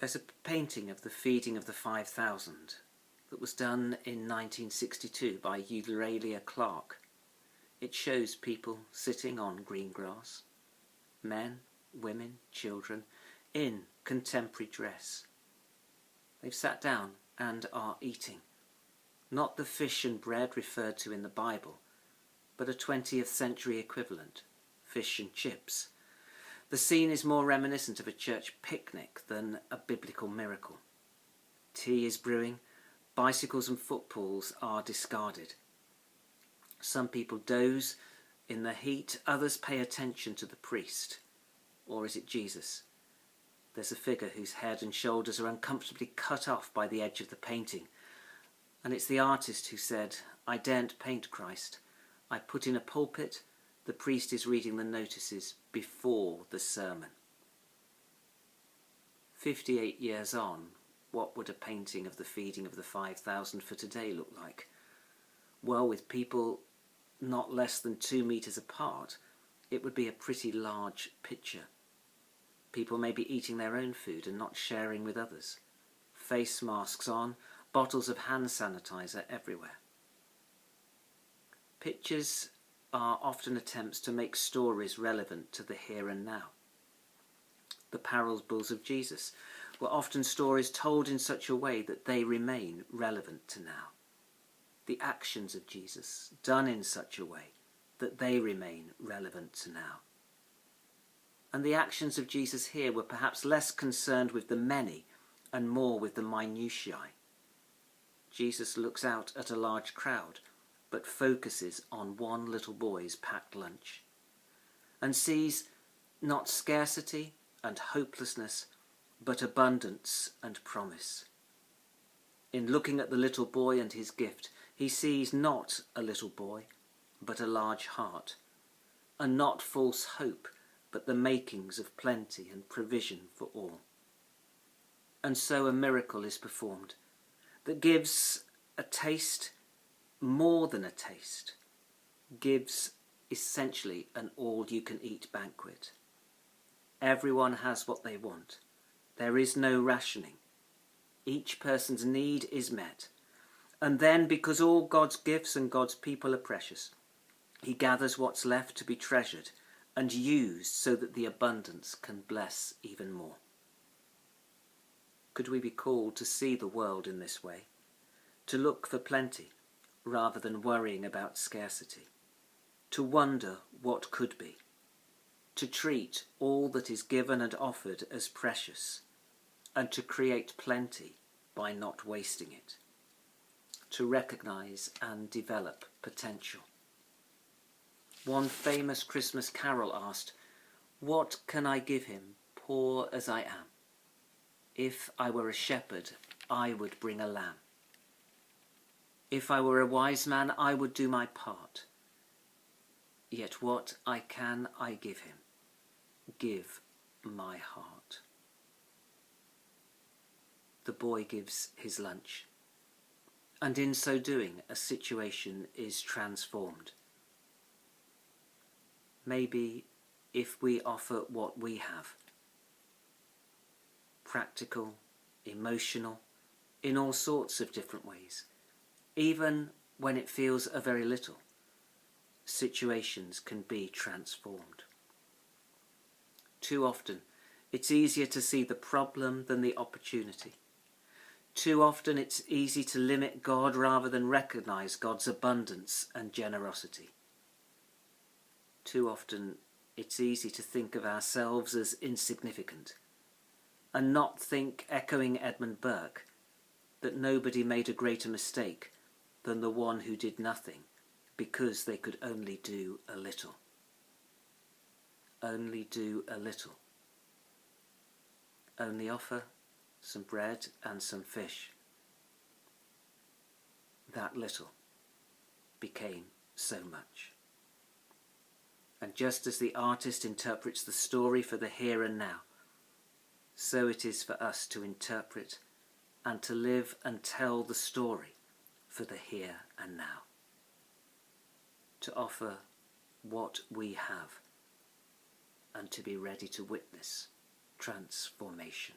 There's a painting of the feeding of the 5,000 that was done in 1962 by Eulalia Clark. It shows people sitting on green grass, men, women, children, in contemporary dress. They've sat down and are eating, not the fish and bread referred to in the Bible, but a 20th century equivalent, fish and chips. The scene is more reminiscent of a church picnic than a biblical miracle. Tea is brewing, bicycles and footballs are discarded. Some people doze in the heat, others pay attention to the priest. Or is it Jesus? There's a figure whose head and shoulders are uncomfortably cut off by the edge of the painting. And it's the artist who said, "I daren't paint Christ. I put in a pulpit, the priest is reading the notices before the sermon." 58 years on, what would a painting of the feeding of the 5,000 for today look like? Well, with people not less than 2 meters apart, it would be a pretty large picture. People may be eating their own food and not sharing with others. Face masks on, bottles of hand sanitizer everywhere. Pictures are often attempts to make stories relevant to the here and now. The parables of Jesus were often stories told in such a way that they remain relevant to now. The actions of Jesus done in such a way that they remain relevant to now. And the actions of Jesus here were perhaps less concerned with the many and more with the minutiae. Jesus looks out at a large crowd, but focuses on one little boy's packed lunch, and sees not scarcity and hopelessness, but abundance and promise. In looking at the little boy and his gift, he sees not a little boy, but a large heart, and not false hope, but the makings of plenty and provision for all. And so a miracle is performed that gives a taste, more than a taste, gives essentially an all-you-can-eat banquet. Everyone has what they want. There is no rationing. Each person's need is met. And then, because all God's gifts and God's people are precious, he gathers what's left to be treasured and used so that the abundance can bless even more. Could we be called to see the world in this way? To look for plenty rather than worrying about scarcity? To wonder what could be? To treat all that is given and offered as precious, and to create plenty by not wasting it? To recognise and develop potential? One famous Christmas carol asked, "What can I give him, poor as I am? If I were a shepherd, I would bring a lamb. If I were a wise man, I would do my part. Yet what can I give him? Give my heart." The boy gives his lunch, and in so doing, a situation is transformed. Maybe if we offer what we have, practical, emotional, in all sorts of different ways, even when it feels a very little, situations can be transformed. Too often, it's easier to see the problem than the opportunity. Too often, it's easy to limit God rather than recognise God's abundance and generosity. Too often, it's easy to think of ourselves as insignificant and not think, echoing Edmund Burke, that nobody made a greater mistake than the one who did nothing because they could only do a little. Only do a little. Only offer some bread and some fish. That little became so much. And just as the artist interprets the story for the here and now, so it is for us to interpret and to live and tell the story for the here and now. To offer what we have and to be ready to witness transformation.